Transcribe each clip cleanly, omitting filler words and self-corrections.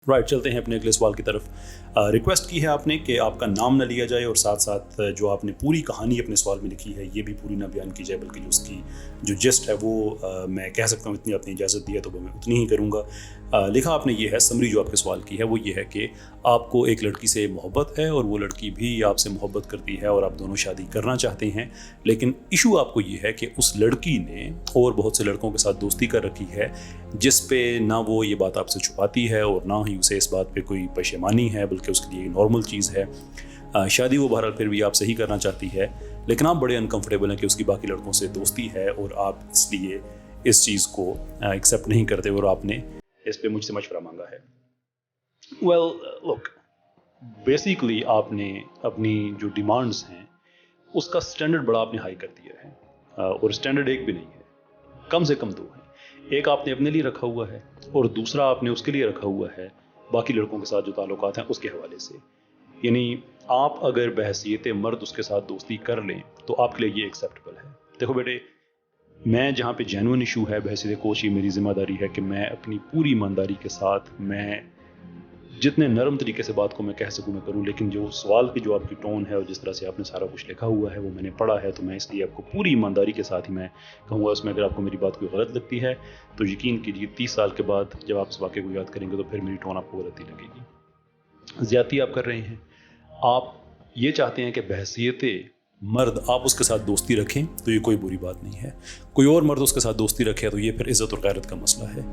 Right, चलते हैं अपने अगले सवाल की तरफ। रिक्वेस्ट की है आपने कि आपका नाम ना लिया जाए और साथ साथ जो आपने पूरी कहानी अपने सवाल में लिखी है ये भी पूरी ना बयान की जाए, बल्कि उसकी जो जिस्ट है वो मैं कह सकता हूँ इतनी आपने इजाज़त दी है तो मैं उतनी ही करूँगा। लिखा आपने ये है, समरी जो आपके सवाल की है वो ये है कि आपको एक लड़की से मोहब्बत है और वो लड़की भी आपसे मोहब्बत करती है और आप दोनों शादी करना चाहते हैं, लेकिन इशू आपको ये है कि उस लड़की ने और बहुत से लड़कों के साथ दोस्ती कर रखी है जिस पे ना वो ये बात आपसे छुपाती है और ना ही उसे इस बात पे कोई पशेमानी है, बल्कि उसके लिए नॉर्मल चीज़ है। शादी वो बहरहाल फिर भी आपसे ही करना चाहती है, लेकिन आप बड़े अनकंफर्टेबल हैं कि उसकी बाकी लड़कों से दोस्ती है और आप इसलिए इस चीज़ को एक्सेप्ट नहीं करते और आपने इस पे मुझसे मशवरा मांगा है। वेल लुक, बेसिकली आपने अपनी जो डिमांड्स हैं उसका स्टैंडर्ड बड़ा आपने हाई कर दिया है, और स्टैंडर्ड एक भी नहीं है, कम से कम दो है। एक आपने अपने लिए रखा हुआ है और दूसरा आपने उसके लिए रखा हुआ है बाकी लड़कों के साथ जो ताल्लुकात हैं उसके हवाले से। यानी आप अगर बहसीयत मर्द उसके साथ दोस्ती कर लें तो आपके लिए ये एक्सेप्टेबल है। देखो बेटे, मैं जहाँ पे जेन्युइन इशू है बहसीयत कोच, ये मेरी ज़िम्मेदारी है कि मैं अपनी पूरी ईमानदारी के साथ मैं जितने नरम तरीके से बात को मैं कह सकूँ मैं करूँ, लेकिन जो सवाल की जो आपकी टोन है और जिस तरह से आपने सारा कुछ लिखा हुआ है वो मैंने पढ़ा है, तो मैं इसलिए आपको पूरी ईमानदारी के साथ ही मैं कहूँगा। उसमें अगर आपको मेरी बात कोई गलत लगती है तो यकीन कीजिए 30 साल के बाद जब आप इस वाक़े को याद करेंगे तो फिर मेरी टोन आपको गलत ही लगेगी। ज़्यादती आप कर रहे हैं, आप ये चाहते हैं कि बहसीयत मर्द आप उसके साथ दोस्ती रखें तो ये कोई बुरी बात नहीं है, कोई और मर्द उसके साथ दोस्ती रखे तो ये फिर इज़्ज़त और गैरत का मसला है।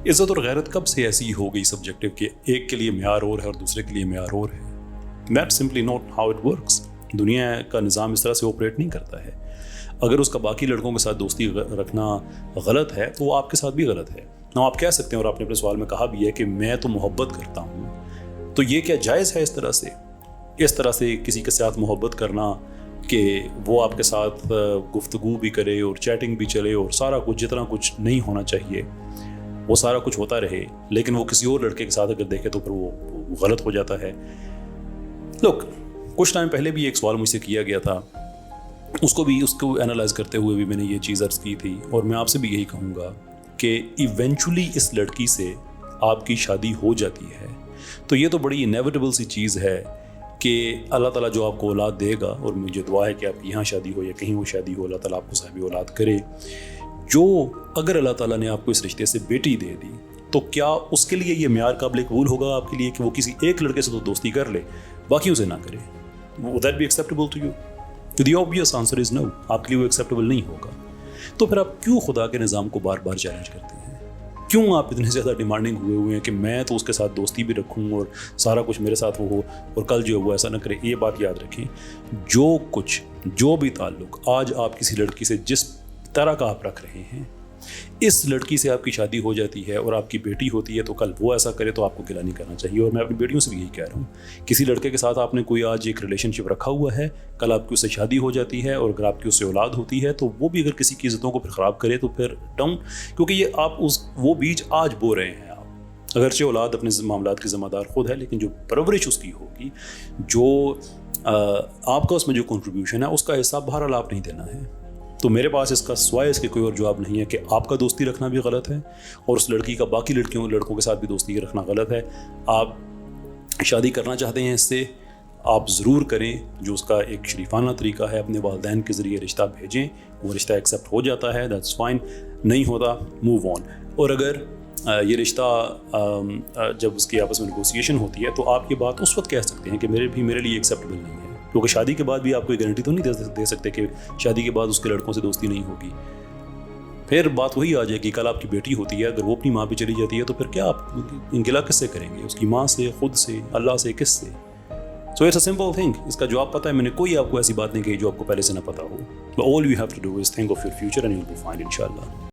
इज़्ज़त और गैरत कब से ऐसी हो गई सब्जेक्टिव कि एक के लिए मेयार और है और दूसरे के लिए मेयार और है? That's simply not how it works. दुनिया का निज़ाम इस तरह से ऑपरेट नहीं करता है। अगर उसका बाकी लड़कों के साथ दोस्ती रखना गलत है तो वो आपके साथ भी गलत है ना। आप कह सकते हैं, और आपने अपने सवाल में कहा भी है कि मैं तो मोहब्बत करता हूँ, तो ये क्या जायज़ है इस तरह से किसी के साथ मोहब्बत करना कि वो आपके साथ गुफ्तगू भी करे और चैटिंग भी चले और सारा कुछ जितना कुछ नहीं होना चाहिए वो सारा कुछ होता रहे, लेकिन वो किसी और लड़के के साथ अगर देखे तो फिर वो गलत हो जाता है। लोग, कुछ टाइम पहले भी एक सवाल मुझसे किया गया था, उसको एनालाइज करते हुए भी मैंने ये चीज़ अर्ज़ की थी, और मैं आपसे भी यही कहूँगा कि इवेंचुअली इस लड़की से आपकी शादी हो जाती है तो ये तो बड़ी इनेविटेबल सी चीज़ है कि अल्लाह ताला जो आपको औलाद देगा, और मुझे दुआ है कि आपकी यहाँ शादी हो या कहीं वो शादी हो, अल्लाह ताला आपको साहिब औलाद करे। जो अगर अल्लाह ताला ने आपको इस रिश्ते से बेटी दे दी तो क्या उसके लिए ये मेयार काबिल कबूल होगा आपके लिए कि वो किसी एक लड़के से तो दोस्ती कर ले बाकी उसे ना करे? Would that be acceptable to you? The obvious answer is no. आपके लिए वो एक्सेप्टेबल नहीं होगा। तो फिर आप क्यों खुदा के निज़ाम को बार बार चैलेंज करते हैं? क्यों आप इतने ज़्यादा डिमांडिंग हुए हैं कि मैं तो उसके साथ दोस्ती भी रखूं और सारा कुछ मेरे साथ वो हो और कल जो है वो ऐसा ना करे? ये बात याद रखें, जो भी ताल्लुक आज आप किसी लड़की से जिस तरह का आप रख रहे हैं, इस लड़की से आपकी शादी हो जाती है और आपकी बेटी होती है तो कल वो ऐसा करे तो आपको गिला नहीं करना चाहिए। और मैं अपनी बेटियों से भी यही कह रहा हूँ, किसी लड़के के साथ आपने कोई आज एक रिलेशनशिप रखा हुआ है, कल आपकी उससे शादी हो जाती है और अगर आपकी उससे औलाद होती है तो वो भी अगर किसी की इज़्ज़तों को फिर ख़राब करे तो फिर डाउन, क्योंकि ये आप वो बीज आज बो रहे हैं। आप अगरचे औलाद अपने मामलात की ज़िम्मेदार खुद है, लेकिन जो परवरिश उसकी होगी, जो आपका उसमें जो कंट्रीब्यूशन है उसका हिसाब बहरहाल आप नहीं देना है। तो मेरे पास इसका सिवाय इसके कोई और जवाब नहीं है कि आपका दोस्ती रखना भी गलत है और उस लड़की का बाकी लड़कों के साथ भी दोस्ती रखना गलत है। आप शादी करना चाहते हैं इससे, आप ज़रूर करें, जो उसका एक शरीफाना तरीका है, अपने वालिदैन के ज़रिए रिश्ता भेजें, वो रिश्ता एक्सेप्ट हो जाता है, दैट्स फाइन, नहीं होता मूव ऑन। और अगर ये रिश्ता जब उसकी आपस में नेगोशिएशन होती है तो आप ये बात उस वक्त कह सकते हैं कि मेरे लिए एक्सेप्टेबल नहीं है, क्योंकि शादी के बाद भी आप कोई गारंटी तो नहीं दे सकते कि शादी के बाद उसके लड़कों से दोस्ती नहीं होगी। फिर बात वही आ जाएगी, कल आपकी बेटी होती है, अगर वो अपनी माँ पे चली जाती है तो फिर क्या आप गिला किससे करेंगे? उसकी माँ से, खुद से, अल्लाह से, किससे? So it's a simple thing. इसका जवाब पता है, मैंने कोई आपको ऐसी बात नहीं कही जो आपको पहले से ना पता हो। All you have to do is think of your future and you will be fine इंशाल्लाह।